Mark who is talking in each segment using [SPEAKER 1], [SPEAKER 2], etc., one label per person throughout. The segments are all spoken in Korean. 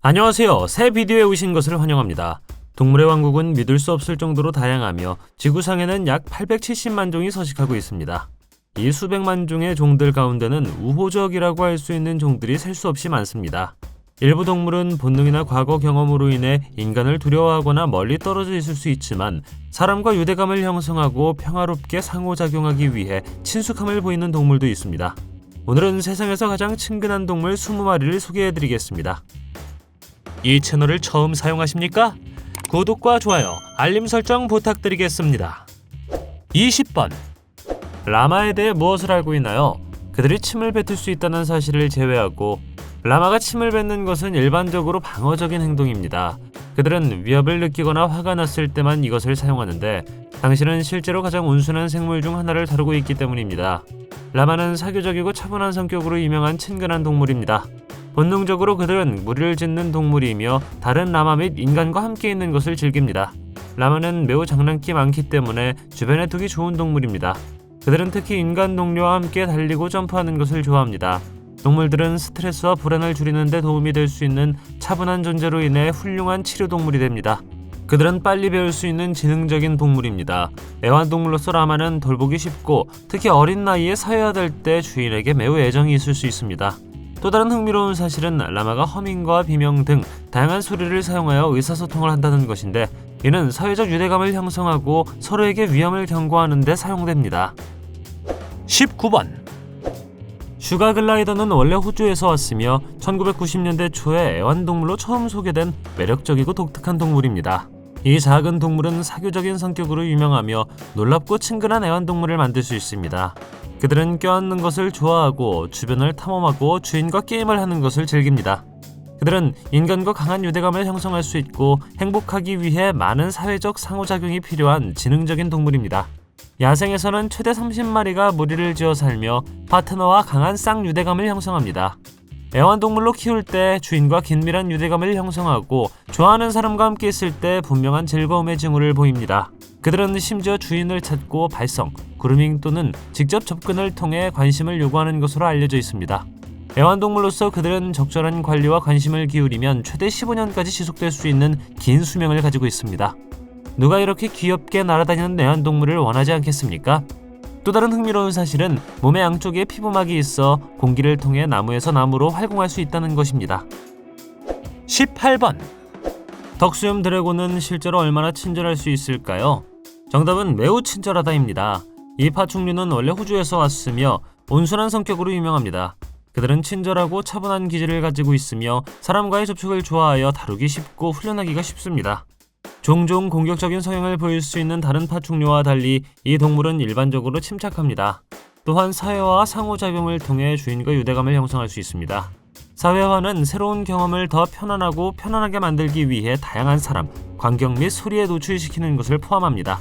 [SPEAKER 1] 안녕하세요. 새 비디오에 오신 것을 환영합니다. 동물의 왕국은 믿을 수 없을 정도로 다양하며 지구상에는 약 870만 종이 서식하고 있습니다. 이 수백만 종의 종들 가운데는 우호적이라고 할 수 있는 종들이 셀 수 없이 많습니다. 일부 동물은 본능이나 과거 경험으로 인해 인간을 두려워하거나 멀리 떨어져 있을 수 있지만 사람과 유대감을 형성하고 평화롭게 상호작용하기 위해 친숙함을 보이는 동물도 있습니다. 오늘은 세상에서 가장 친근한 동물 20마리를 소개해드리겠습니다. 이 채널을 처음 사용하십니까? 구독과 좋아요, 알림 설정 부탁드리겠습니다. 20번. 라마에 대해 무엇을 알고 있나요? 그들이 침을 뱉을 수 있다는 사실을 제외하고 라마가 침을 뱉는 것은 일반적으로 방어적인 행동입니다. 그들은 위협을 느끼거나 화가 났을 때만 이것을 사용하는데 당신은 실제로 가장 온순한 생물 중 하나를 다루고 있기 때문입니다. 라마는 사교적이고 차분한 성격으로 유명한 친근한 동물입니다. 본능적으로 그들은 무리를 짓는 동물이며 다른 라마 및 인간과 함께 있는 것을 즐깁니다. 라마는 매우 장난기 많기 때문에 주변에 두기 좋은 동물입니다. 그들은 특히 인간 동료와 함께 달리고 점프하는 것을 좋아합니다. 동물들은 스트레스와 불안을 줄이는 데 도움이 될 수 있는 차분한 존재로 인해 훌륭한 치료동물이 됩니다. 그들은 빨리 배울 수 있는 지능적인 동물입니다. 애완동물로서 라마는 돌보기 쉽고 특히 어린 나이에 사회화될 때 주인에게 매우 애정이 있을 수 있습니다. 또 다른 흥미로운 사실은 라마가 허밍과 비명 등 다양한 소리를 사용하여 의사소통을 한다는 것인데 이는 사회적 유대감을 형성하고 서로에게 위험을 경고하는 데 사용됩니다. 19번. 슈가글라이더는 원래 호주에서 왔으며 1990년대 초에 애완동물로 처음 소개된 매력적이고 독특한 동물입니다. 이 작은 동물은 사교적인 성격으로 유명하며 놀랍고 친근한 애완동물을 만들 수 있습니다. 그들은 껴안는 것을 좋아하고 주변을 탐험하고 주인과 게임을 하는 것을 즐깁니다. 그들은 인간과 강한 유대감을 형성할 수 있고 행복하기 위해 많은 사회적 상호작용이 필요한 지능적인 동물입니다. 야생에서는 최대 30마리가 무리를 지어 살며 파트너와 강한 쌍유대감을 형성합니다. 애완동물로 키울 때 주인과 긴밀한 유대감을 형성하고 좋아하는 사람과 함께 있을 때 분명한 즐거움의 징후를 보입니다. 그들은 심지어 주인을 찾고 발성, 그루밍 또는 직접 접근을 통해 관심을 요구하는 것으로 알려져 있습니다. 애완동물로서 그들은 적절한 관리와 관심을 기울이면 최대 15년까지 지속될 수 있는 긴 수명을 가지고 있습니다. 누가 이렇게 귀엽게 날아다니는 애완동물을 원하지 않겠습니까? 또 다른 흥미로운 사실은 몸의 양쪽에 피부막이 있어 공기를 통해 나무에서 나무로 활공할 수 있다는 것입니다. 18번. 덕수염 드래곤은 실제로 얼마나 친절할 수 있을까요? 정답은 매우 친절하다입니다. 이 파충류는 원래 호주에서 왔으며 온순한 성격으로 유명합니다. 그들은 친절하고 차분한 기질을 가지고 있으며 사람과의 접촉을 좋아하여 다루기 쉽고 훈련하기가 쉽습니다. 종종 공격적인 성향을 보일 수 있는 다른 파충류와 달리 이 동물은 일반적으로 침착합니다. 또한 사회화와 상호작용을 통해 주인과 유대감을 형성할 수 있습니다. 사회화는 새로운 경험을 더 편안하고 편안하게 만들기 위해 다양한 사람, 환경 및 소리에 노출시키는 것을 포함합니다.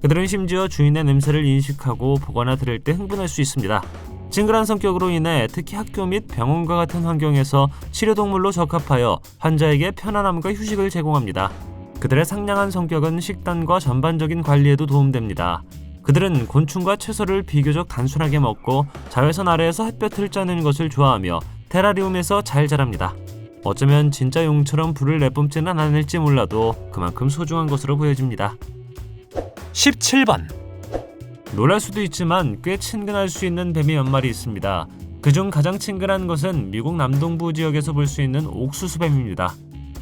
[SPEAKER 1] 그들은 심지어 주인의 냄새를 인식하고 보거나 들을 때 흥분할 수 있습니다. 친근한 성격으로 인해 특히 학교 및 병원과 같은 환경에서 치료동물로 적합하여 환자에게 편안함과 휴식을 제공합니다. 그들의 상냥한 성격은 식단과 전반적인 관리에도 도움됩니다. 그들은 곤충과 채소를 비교적 단순하게 먹고 자외선 아래에서 햇볕을 쬐는 것을 좋아하며 테라리움에서 잘 자랍니다. 어쩌면 진짜 용처럼 불을 내뿜지는 않을지 몰라도 그만큼 소중한 것으로 보여집니다. 17번. 놀랄 수도 있지만 꽤 친근할 수 있는 뱀이 몇 마리 있습니다. 그중 가장 친근한 것은 미국 남동부 지역에서 볼 수 있는 옥수수뱀입니다.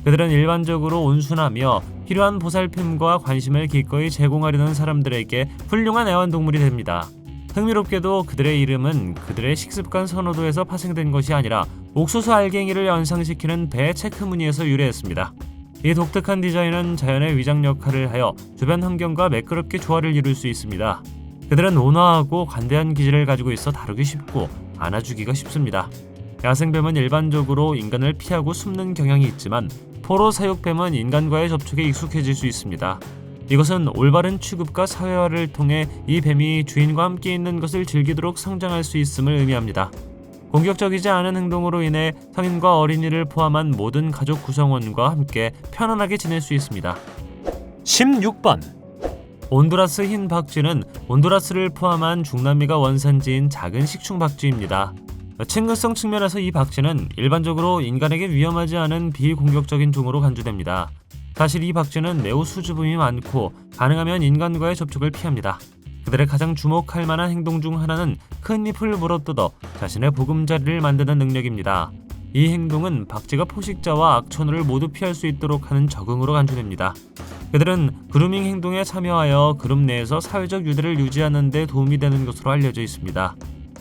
[SPEAKER 1] 그들은 일반적으로 온순하며 필요한 보살핌과 관심을 기꺼이 제공하려는 사람들에게 훌륭한 애완동물이 됩니다. 흥미롭게도 그들의 이름은 그들의 식습관 선호도에서 파생된 것이 아니라 옥수수 알갱이를 연상시키는 배 체크무늬에서 유래했습니다. 이 독특한 디자인은 자연의 위장 역할을 하여 주변 환경과 매끄럽게 조화를 이룰 수 있습니다. 그들은 온화하고 관대한 기질을 가지고 있어 다루기 쉽고 안아주기가 쉽습니다. 야생뱀은 일반적으로 인간을 피하고 숨는 경향이 있지만 포로 사육뱀은 인간과의 접촉에 익숙해질 수 있습니다. 이것은 올바른 취급과 사회화를 통해 이 뱀이 주인과 함께 있는 것을 즐기도록 성장할 수 있음을 의미합니다. 공격적이지 않은 행동으로 인해 성인과 어린이를 포함한 모든 가족 구성원과 함께 편안하게 지낼 수 있습니다. 16번. 온두라스 흰 박쥐는 온두라스를 포함한 중남미가 원산지인 작은 식충 박쥐입니다. 친근성 측면에서 이 박쥐는 일반적으로 인간에게 위험하지 않은 비공격적인 종으로 간주됩니다. 사실 이 박쥐는 매우 수줍음이 많고 가능하면 인간과의 접촉을 피합니다. 그들의 가장 주목할 만한 행동 중 하나는 큰 잎을 물어뜯어 자신의 보금자리를 만드는 능력입니다. 이 행동은 박쥐가 포식자와 악천후를 모두 피할 수 있도록 하는 적응으로 간주됩니다. 그들은 그루밍 행동에 참여하여 그룹 내에서 사회적 유대를 유지하는 데 도움이 되는 것으로 알려져 있습니다.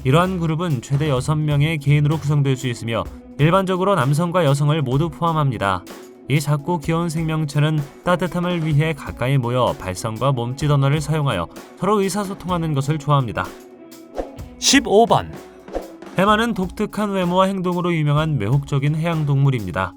[SPEAKER 1] 이러한 그룹은 최대 6명의 개인으로 구성될 수 있으며 일반적으로 남성과 여성을 모두 포함합니다. 이 작고 귀여운 생명체는 따뜻함을 위해 가까이 모여 발성과 몸짓 언어를 사용하여 서로 의사소통하는 것을 좋아합니다. 15번. 해마는 독특한 외모와 행동으로 유명한 매혹적인 해양동물입니다.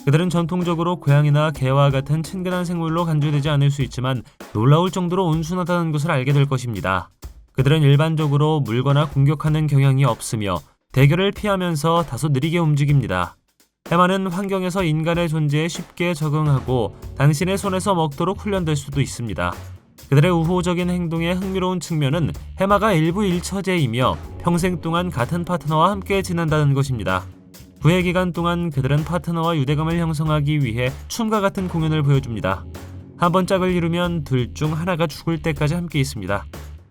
[SPEAKER 1] 그들은 전통적으로 고양이나 개와 같은 친근한 생물로 간주되지 않을 수 있지만 놀라울 정도로 온순하다는 것을 알게 될 것입니다. 그들은 일반적으로 물거나 공격하는 경향이 없으며 대결을 피하면서 다소 느리게 움직입니다. 해마는 환경에서 인간의 존재에 쉽게 적응하고 당신의 손에서 먹도록 훈련될 수도 있습니다. 그들의 우호적인 행동의 흥미로운 측면은 해마가 일부 일처제이며 평생 동안 같은 파트너와 함께 지낸다는 것입니다. 부의 기간 동안 그들은 파트너와 유대감을 형성하기 위해 춤과 같은 공연을 보여줍니다. 한 번 짝을 이루면 둘 중 하나가 죽을 때까지 함께 있습니다.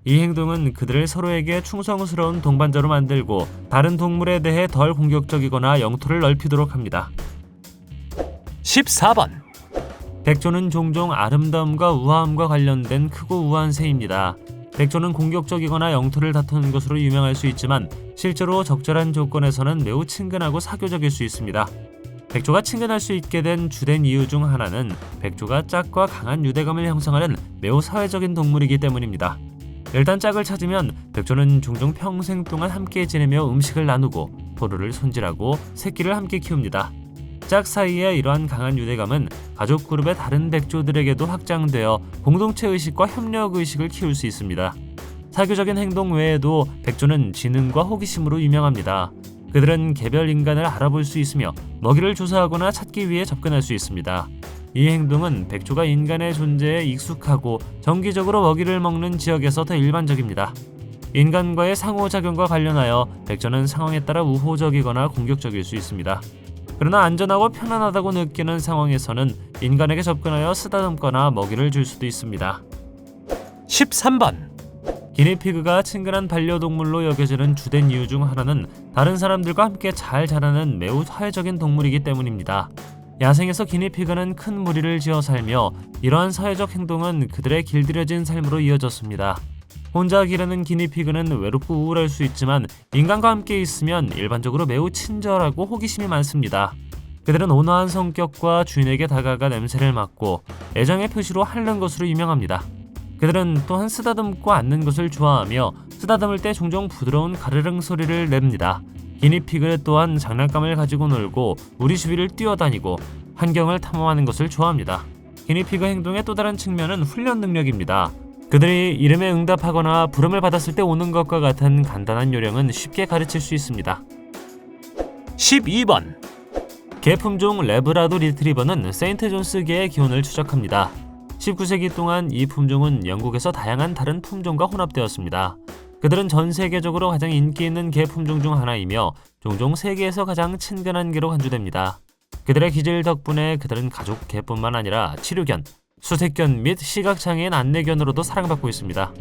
[SPEAKER 1] 이 행동은 그들을 서로에게 충성스러운 동반자로 만들고 다른 동물에 대해 덜 공격적이거나 영토를 넓히도록 합니다. 14번. 백조는 종종 아름다움과 우아함과 관련된 크고 우아한 새입니다. 백조는 공격적이거나 영토를 다투는 것으로 유명할 수 있지만 실제로 적절한 조건에서는 매우 친근하고 사교적일 수 있습니다. 백조가 친근할 수 있게 된 주된 이유 중 하나는 백조가 짝과 강한 유대감을 형성하는 매우 사회적인 동물이기 때문입니다. 일단 짝을 찾으면 백조는 종종 평생 동안 함께 지내며 음식을 나누고 포로를 손질하고 새끼를 함께 키웁니다. 짝 사이의 이러한 강한 유대감은 가족 그룹의 다른 백조들에게도 확장되어 공동체 의식과 협력 의식을 키울 수 있습니다. 사교적인 행동 외에도 백조는 지능과 호기심으로 유명합니다. 그들은 개별 인간을 알아볼 수 있으며 먹이를 조사하거나 찾기 위해 접근할 수 있습니다. 이 행동은 백조가 인간의 존재에 익숙하고 정기적으로 먹이를 먹는 지역에서 더 일반적입니다. 인간과의 상호작용과 관련하여 백조는 상황에 따라 우호적이거나 공격적일 수 있습니다. 그러나 안전하고 편안하다고 느끼는 상황에서는 인간에게 접근하여 쓰다듬거나 먹이를 줄 수도 있습니다. 13번. 기니피그가 친근한 반려동물로 여겨지는 주된 이유 중 하나는 다른 사람들과 함께 잘 자라는 매우 사회적인 동물이기 때문입니다. 야생에서 기니피그는 큰 무리를 지어 살며 이러한 사회적 행동은 그들의 길들여진 삶으로 이어졌습니다. 혼자 기르는 기니피그는 외롭고 우울할 수 있지만 인간과 함께 있으면 일반적으로 매우 친절하고 호기심이 많습니다. 그들은 온화한 성격과 주인에게 다가가 냄새를 맡고 애정의 표시로 핥는 것으로 유명합니다. 그들은 또한 쓰다듬고 앉는 것을 좋아하며 쓰다듬을 때 종종 부드러운 가르릉 소리를 냅니다. 기니피그 또한 장난감을 가지고 놀고 우리 주위를 뛰어다니고 환경을 탐험하는 것을 좋아합니다. 기니피그 행동의 또 다른 측면은 훈련 능력입니다. 그들이 이름에 응답하거나 부름을 받았을 때 오는 것과 같은 간단한 요령은 쉽게 가르칠 수 있습니다. 12번. 개품종 레브라도 리트리버는 세인트 존스계의 기원을 추적합니다. 19세기 동안 이 품종은 영국에서 다양한 다른 품종과 혼합되었습니다. 그들은 전 세계적으로 가장 인기 있는 개 품종 중 하나이며 종종 세계에서 가장 친근한 개로 간주됩니다. 그들의 기질 덕분에 그들은 가족 개뿐만 아니라 치료견, 수색견 및 시각장애인 안내견으로도 사랑받고 있습니다.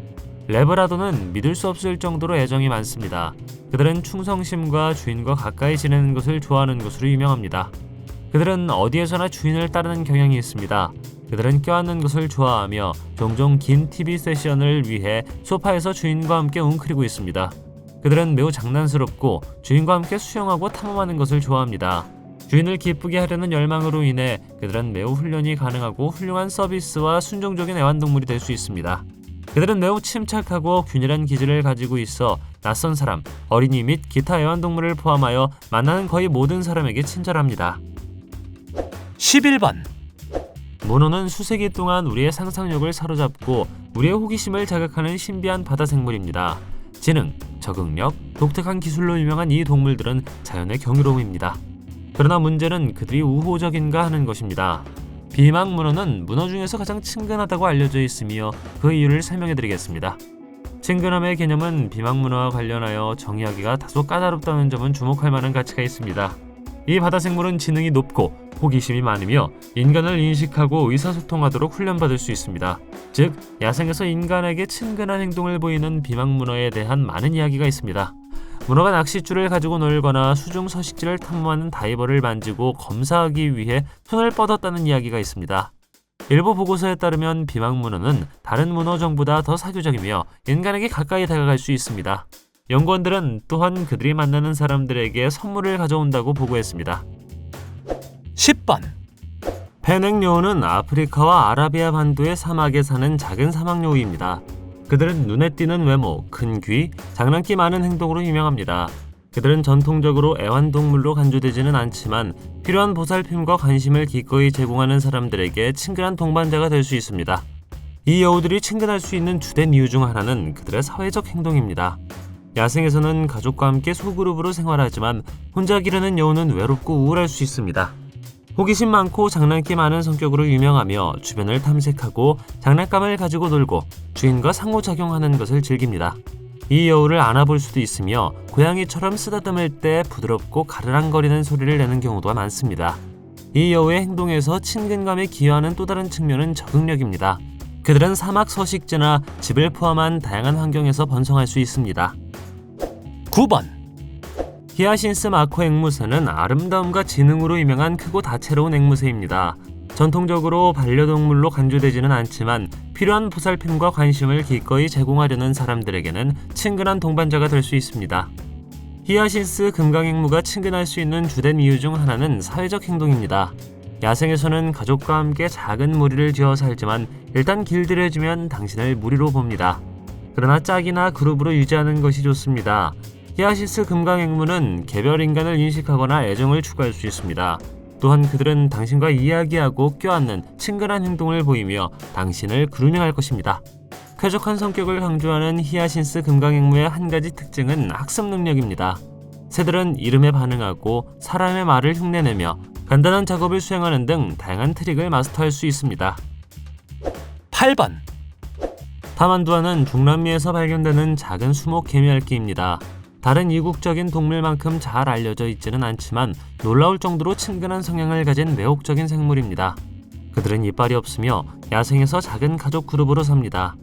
[SPEAKER 1] 레브라도는 믿을 수 없을 정도로 애정이 많습니다. 그들은 충성심과 주인과 가까이 지내는 것을 좋아하는 것으로 유명합니다. 그들은 어디에서나 주인을 따르는 경향이 있습니다. 그들은 껴안는 것을 좋아하며 종종 긴 TV 세션을 위해 소파에서 주인과 함께 웅크리고 있습니다. 그들은 매우 장난스럽고 주인과 함께 수영하고 탐험하는 것을 좋아합니다. 주인을 기쁘게 하려는 열망으로 인해 그들은 매우 훈련이 가능하고 훌륭한 서비스와 순종적인 애완동물이 될 수 있습니다. 그들은 매우 침착하고 균일한 기질을 가지고 있어 낯선 사람, 어린이 및 기타 애완동물을 포함하여 만나는 거의 모든 사람에게 친절합니다. 11번. 문어는 수세기 동안 우리의 상상력을 사로잡고 우리의 호기심을 자극하는 신비한 바다 생물입니다. 지능, 적응력, 독특한 기술로 유명한 이 동물들은 자연의 경이로움입니다. 그러나 문제는 그들이 우호적인가 하는 것입니다. 비막 문어는 문어 중에서 가장 친근하다고 알려져 있으며 그 이유를 설명해드리겠습니다. 친근함의 개념은 비망문화와 관련하여 정의하기가 다소 까다롭다는 점은 주목할 만한 가치가 있습니다. 이 바다생물은 지능이 높고 호기심이 많으며 인간을 인식하고 의사소통하도록 훈련받을 수 있습니다. 즉, 야생에서 인간에게 친근한 행동을 보이는 비망문어에 대한 많은 이야기가 있습니다. 문어가 낚싯줄을 가지고 놀거나 수중 서식지를 탐험하는 다이버를 만지고 검사하기 위해 손을 뻗었다는 이야기가 있습니다. 일부 보고서에 따르면 비망문어는 다른 문어종보다 더 사교적이며 인간에게 가까이 다가갈 수 있습니다. 연구원들은 또한 그들이 만나는 사람들에게 선물을 가져온다고 보고했습니다.
[SPEAKER 2] 10번
[SPEAKER 1] 페넥요우는 아프리카와 아라비아 반도의 사막에 사는 작은 사막요우입니다. 그들은 눈에 띄는 외모, 큰 귀, 장난기 많은 행동으로 유명합니다. 그들은 전통적으로 애완동물로 간주되지는 않지만 필요한 보살핌과 관심을 기꺼이 제공하는 사람들에게 친근한 동반자가 될 수 있습니다. 이 여우들이 친근할 수 있는 주된 이유 중 하나는 그들의 사회적 행동입니다. 야생에서는 가족과 함께 소그룹으로 생활하지만 혼자 기르는 여우는 외롭고 우울할 수 있습니다. 호기심 많고 장난기 많은 성격으로 유명하며 주변을 탐색하고 장난감을 가지고 놀고 주인과 상호작용하는 것을 즐깁니다. 이 여우를 안아볼 수도 있으며 고양이처럼 쓰다듬을 때 부드럽고 가르랑거리는 소리를 내는 경우도 많습니다. 이 여우의 행동에서 친근감에 기여하는 또 다른 측면은 적응력입니다. 그들은 사막 서식지나 집을 포함한 다양한 환경에서 번성할 수 있습니다.
[SPEAKER 2] 9번
[SPEAKER 1] 히아신스 마코 앵무새는 아름다움과 지능으로 유명한 크고 다채로운 앵무새입니다. 전통적으로 반려동물로 간주되지는 않지만 필요한 보살핌과 관심을 기꺼이 제공하려는 사람들에게는 친근한 동반자가 될 수 있습니다. 히아신스 금강앵무가 친근할 수 있는 주된 이유 중 하나는 사회적 행동입니다. 야생에서는 가족과 함께 작은 무리를 지어 살지만 일단 길들여지면 당신을 무리로 봅니다. 그러나 짝이나 그룹으로 유지하는 것이 좋습니다. 히아신스 금강앵무는 개별 인간을 인식하거나 애정을 추구할 수 있습니다. 또한 그들은 당신과 이야기하고 껴안는 친근한 행동을 보이며 당신을 그루밍할 것입니다. 쾌적한 성격을 강조하는 히아신스 금강앵무의 한 가지 특징은 학습 능력입니다. 새들은 이름에 반응하고 사람의 말을 흉내내며 간단한 작업을 수행하는 등 다양한 트릭을 마스터할 수 있습니다.
[SPEAKER 2] 8번
[SPEAKER 1] 타만두아는 중남미에서 발견되는 작은 수목 개미핥기입니다. 다른 이국적인 동물만큼 잘 알려져 있지는 않지만 놀라울 정도로 친근한 성향을 가진 매혹적인 생물입니다. 그들은 이빨이 없으며 야생에서 작은 가족 그룹으로 삽니다.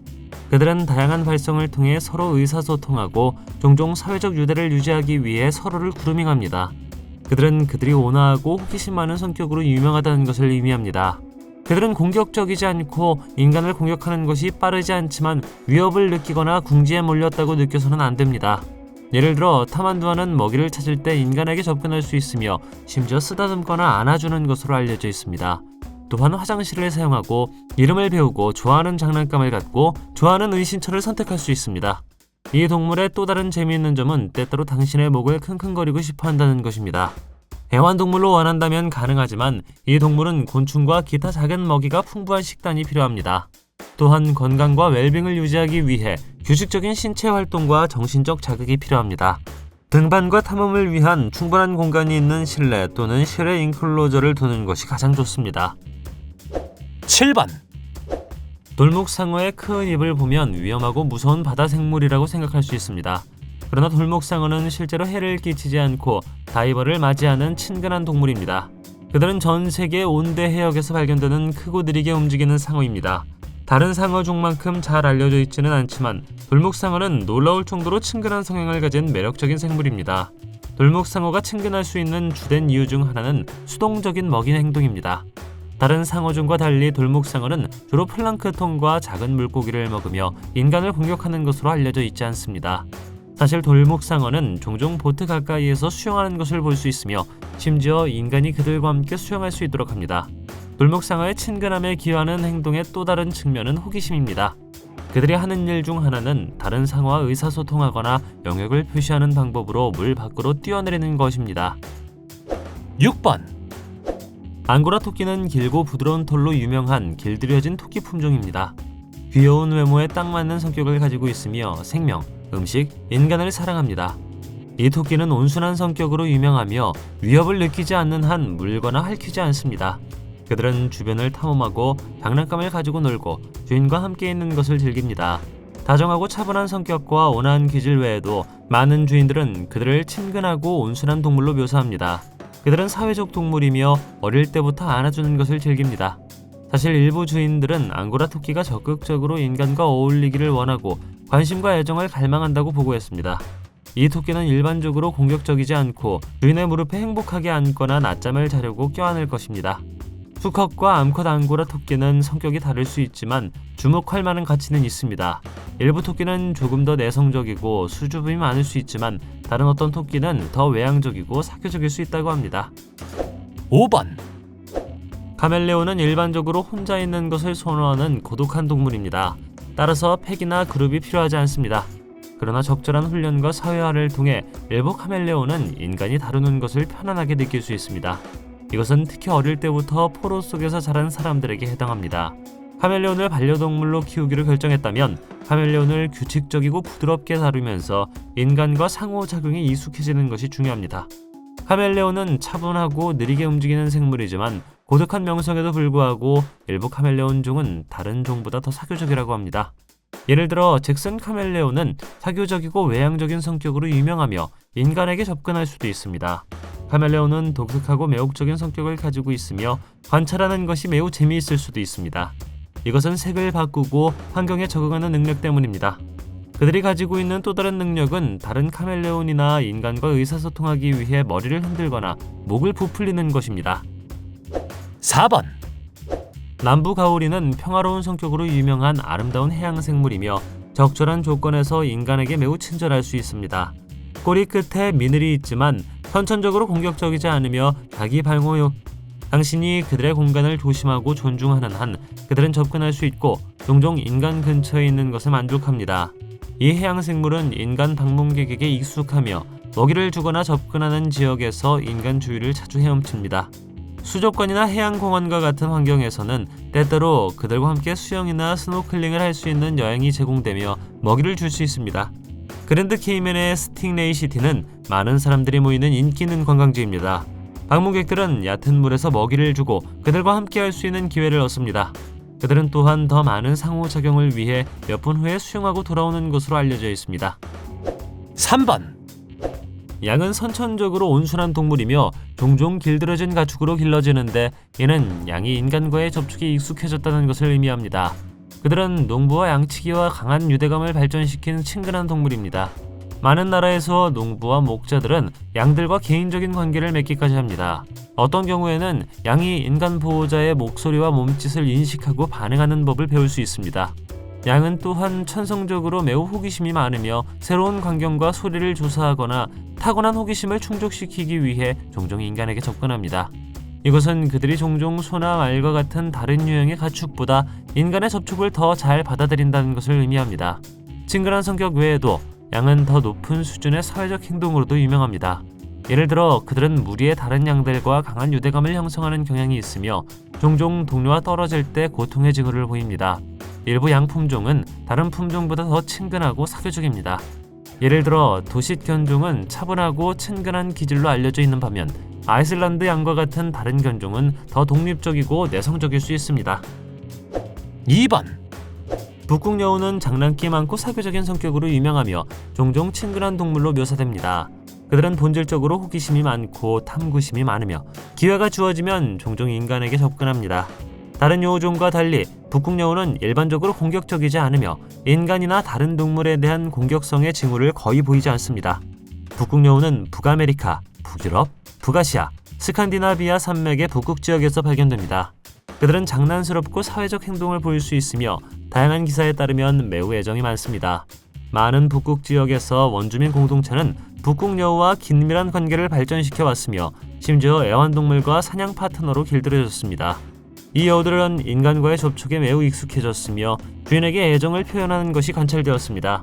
[SPEAKER 1] 그들은 다양한 발성을 통해 서로 의사소통하고 종종 사회적 유대를 유지하기 위해 서로를 그루밍합니다. 그들은 그들이 온화하고 호기심 많은 성격으로 유명하다는 것을 의미합니다. 그들은 공격적이지 않고 인간을 공격하는 것이 빠르지 않지만 위협을 느끼거나 궁지에 몰렸다고 느껴서는 안 됩니다. 예를 들어 타만두아는 먹이를 찾을 때 인간에게 접근할 수 있으며 심지어 쓰다듬거나 안아주는 것으로 알려져 있습니다. 또한 화장실을 사용하고 이름을 배우고 좋아하는 장난감을 갖고 좋아하는 은신처를 선택할 수 있습니다. 이 동물의 또 다른 재미있는 점은 때때로 당신의 목을 킁킁거리고 싶어 한다는 것입니다. 애완동물로 원한다면 가능하지만 이 동물은 곤충과 기타 작은 먹이가 풍부한 식단이 필요합니다. 또한 건강과 웰빙을 유지하기 위해 규칙적인 신체 활동과 정신적 자극이 필요합니다. 등반과 탐험을 위한 충분한 공간이 있는 실내 또는 실외 인클로저를 두는 것이 가장 좋습니다.
[SPEAKER 2] 7번
[SPEAKER 1] 돌목상어의 큰 입을 보면 위험하고 무서운 바다 생물이라고 생각할 수 있습니다. 그러나 돌목상어는 실제로 해를 끼치지 않고 다이버를 맞이하는 친근한 동물입니다. 그들은 전 세계 온대 해역에서 발견되는 크고 느리게 움직이는 상어입니다. 다른 상어종만큼 잘 알려져 있지는 않지만 돌목상어는 놀라울 정도로 친근한 성향을 가진 매력적인 생물입니다. 돌목상어가 친근할 수 있는 주된 이유 중 하나는 수동적인 먹이 행동입니다. 다른 상어종과 달리 돌목상어는 주로 플랑크톤과 작은 물고기를 먹으며 인간을 공격하는 것으로 알려져 있지 않습니다. 사실 돌목상어는 종종 보트 가까이에서 수영하는 것을 볼 수 있으며 심지어 인간이 그들과 함께 수영할 수 있도록 합니다. 돌목상어의 친근함에 기여하는 행동의 또 다른 측면은 호기심입니다. 그들이 하는 일 중 하나는 다른 상어와 의사소통하거나 영역을 표시하는 방법으로 물 밖으로 뛰어내리는 것입니다.
[SPEAKER 2] 6번
[SPEAKER 1] 앙고라 토끼는 길고 부드러운 털로 유명한 길들여진 토끼 품종입니다. 귀여운 외모에 딱 맞는 성격을 가지고 있으며 생명, 음식, 인간을 사랑합니다. 이 토끼는 온순한 성격으로 유명하며 위협을 느끼지 않는 한 물거나 핥히지 않습니다. 그들은 주변을 탐험하고 장난감을 가지고 놀고 주인과 함께 있는 것을 즐깁니다. 다정하고 차분한 성격과 온화한 기질 외에도 많은 주인들은 그들을 친근하고 온순한 동물로 묘사합니다. 그들은 사회적 동물이며 어릴 때부터 안아주는 것을 즐깁니다. 사실 일부 주인들은 앙고라 토끼가 적극적으로 인간과 어울리기를 원하고 관심과 애정을 갈망한다고 보고했습니다. 이 토끼는 일반적으로 공격적이지 않고 주인의 무릎에 행복하게 앉거나 낮잠을 자려고 껴안을 것입니다. 수컷과 암컷 앙고라 토끼는 성격이 다를 수 있지만 주목할 만한 가치는 있습니다. 일부 토끼는 조금 더 내성적이고 수줍음이 많을 수 있지만 다른 어떤 토끼는 더 외향적이고 사교적일 수 있다고 합니다.
[SPEAKER 2] 5번,
[SPEAKER 1] 카멜레온은 일반적으로 혼자 있는 것을 선호하는 고독한 동물입니다. 따라서 팩이나 그룹이 필요하지 않습니다. 그러나 적절한 훈련과 사회화를 통해 일부 카멜레온은 인간이 다루는 것을 편안하게 느낄 수 있습니다. 이것은 특히 어릴 때부터 포로 속에서 자란 사람들에게 해당합니다. 카멜레온을 반려동물로 키우기로 결정했다면 카멜레온을 규칙적이고 부드럽게 다루면서 인간과 상호작용에 익숙해지는 것이 중요합니다. 카멜레온은 차분하고 느리게 움직이는 생물이지만 고독한 명성에도 불구하고 일부 카멜레온 종은 다른 종보다 더 사교적이라고 합니다. 예를 들어 잭슨 카멜레온은 사교적이고 외향적인 성격으로 유명하며 인간에게 접근할 수도 있습니다. 카멜레온은 독특하고 매혹적인 성격을 가지고 있으며 관찰하는 것이 매우 재미있을 수도 있습니다. 이것은 색을 바꾸고 환경에 적응하는 능력 때문입니다. 그들이 가지고 있는 또 다른 능력은 다른 카멜레온이나 인간과 의사소통하기 위해 머리를 흔들거나 목을 부풀리는 것입니다.
[SPEAKER 2] 4번,
[SPEAKER 1] 남부 가오리는 평화로운 성격으로 유명한 아름다운 해양 생물이며 적절한 조건에서 인간에게 매우 친절할 수 있습니다. 꼬리 끝에 미늘이 있지만 선천적으로 공격적이지 않으며 자기 방어용 당신이 그들의 공간을 조심하고 존중하는 한 그들은 접근할 수 있고 종종 인간 근처에 있는 것에 만족합니다. 이 해양 생물은 인간 방문객에게 익숙하며 먹이를 주거나 접근하는 지역에서 인간 주위를 자주 헤엄칩니다. 수족관이나 해양공원과 같은 환경에서는 때때로 그들과 함께 수영이나 스노클링을 할 수 있는 여행이 제공되며 먹이를 줄 수 있습니다. 그랜드 케이맨의 스팅레이 시티는 많은 사람들이 모이는 인기 있는 관광지입니다. 방문객들은 얕은 물에서 먹이를 주고 그들과 함께 할 수 있는 기회를 얻습니다. 그들은 또한 더 많은 상호작용을 위해 몇 분 후에 수영하고 돌아오는 것으로 알려져 있습니다.
[SPEAKER 2] 3번,
[SPEAKER 1] 양은 선천적으로 온순한 동물이며 종종 길들여진 가축으로 길러지는데 이는 양이 인간과의 접촉에 익숙해졌다는 것을 의미합니다. 그들은 농부와 양치기와 강한 유대감을 발전시킨 친근한 동물입니다. 많은 나라에서 농부와 목자들은 양들과 개인적인 관계를 맺기까지 합니다. 어떤 경우에는 양이 인간 보호자의 목소리와 몸짓을 인식하고 반응하는 법을 배울 수 있습니다. 양은 또한 천성적으로 매우 호기심이 많으며 새로운 광경과 소리를 조사하거나 타고난 호기심을 충족시키기 위해 종종 인간에게 접근합니다. 이것은 그들이 종종 소나 말과 같은 다른 유형의 가축보다 인간의 접촉을 더 잘 받아들인다는 것을 의미합니다. 친근한 성격 외에도 양은 더 높은 수준의 사회적 행동으로도 유명합니다. 예를 들어 그들은 무리의 다른 양들과 강한 유대감을 형성하는 경향이 있으며 종종 동료와 떨어질 때 고통의 징후를 보입니다. 일부 양 품종은 다른 품종보다 더 친근하고 사교적입니다. 예를 들어 도싯 견종은 차분하고 친근한 기질로 알려져 있는 반면 아이슬란드 양과 같은 다른 견종은 더 독립적이고 내성적일 수 있습니다.
[SPEAKER 2] 2번,
[SPEAKER 1] 북극 여우는 장난기 많고 사교적인 성격으로 유명하며 종종 친근한 동물로 묘사됩니다. 그들은 본질적으로 호기심이 많고 탐구심이 많으며 기회가 주어지면 종종 인간에게 접근합니다. 다른 여우종과 달리 북극 여우는 일반적으로 공격적이지 않으며 인간이나 다른 동물에 대한 공격성의 징후를 거의 보이지 않습니다. 북극 여우는 북아메리카, 북유럽, 북아시아, 스칸디나비아 산맥의 북극 지역에서 발견됩니다. 그들은 장난스럽고 사회적 행동을 보일 수 있으며 다양한 기사에 따르면 매우 애정이 많습니다. 많은 북극 지역에서 원주민 공동체는 북극 여우와 긴밀한 관계를 발전시켜 왔으며 심지어 애완동물과 사냥 파트너로 길들여졌습니다. 이 여우들은 인간과의 접촉에 매우 익숙해졌으며 주인에게 애정을 표현하는 것이 관찰되었습니다.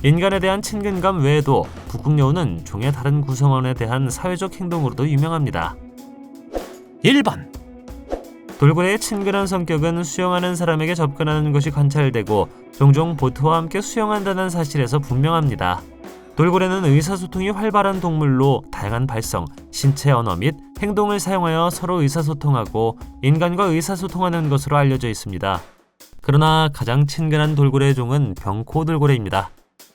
[SPEAKER 1] 인간에 대한 친근감 외에도 북극 여우는 종의 다른 구성원에 대한 사회적 행동으로도 유명합니다.
[SPEAKER 2] 1번,
[SPEAKER 1] 돌고래의 친근한 성격은 수영하는 사람에게 접근하는 것이 관찰되고 종종 보트와 함께 수영한다는 사실에서 분명합니다. 돌고래는 의사소통이 활발한 동물로 다양한 발성, 신체 언어 및 행동을 사용하여 서로 의사소통하고 인간과 의사소통하는 것으로 알려져 있습니다. 그러나 가장 친근한 돌고래의 종은 병코 돌고래입니다.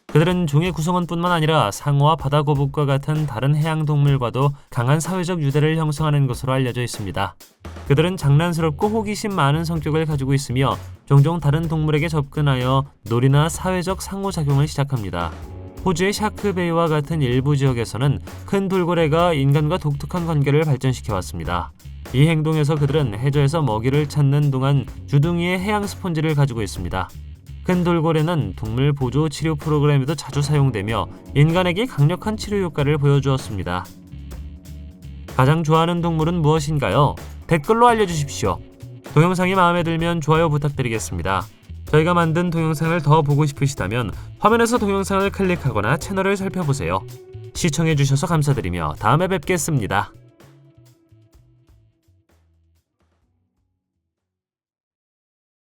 [SPEAKER 1] 그들은 종의 구성원뿐만 아니라 상어와 바다거북과 같은 다른 해양동물과도 강한 사회적 유대를 형성하는 것으로 알려져 있습니다. 그들은 장난스럽고 호기심 많은 성격을 가지고 있으며 종종 다른 동물에게 접근하여 놀이나 사회적 상호작용을 시작합니다. 호주의 샤크베이와 같은 일부 지역에서는 큰 돌고래가 인간과 독특한 관계를 발전시켜왔습니다. 이 행동에서 그들은 해저에서 먹이를 찾는 동안 주둥이에 해양 스폰지를 가지고 있습니다. 큰 돌고래는 동물 보조 치료 프로그램에도 자주 사용되며 인간에게 강력한 치료 효과를 보여주었습니다. 가장 좋아하는 동물은 무엇인가요? 댓글로 알려주십시오. 동영상이 마음에 들면 좋아요 부탁드리겠습니다. 저희가 만든 동영상을 더 보고 싶으시다면 화면에서 동영상을 클릭하거나 채널을 살펴보세요. 시청해주셔서 감사드리며 다음에 뵙겠습니다.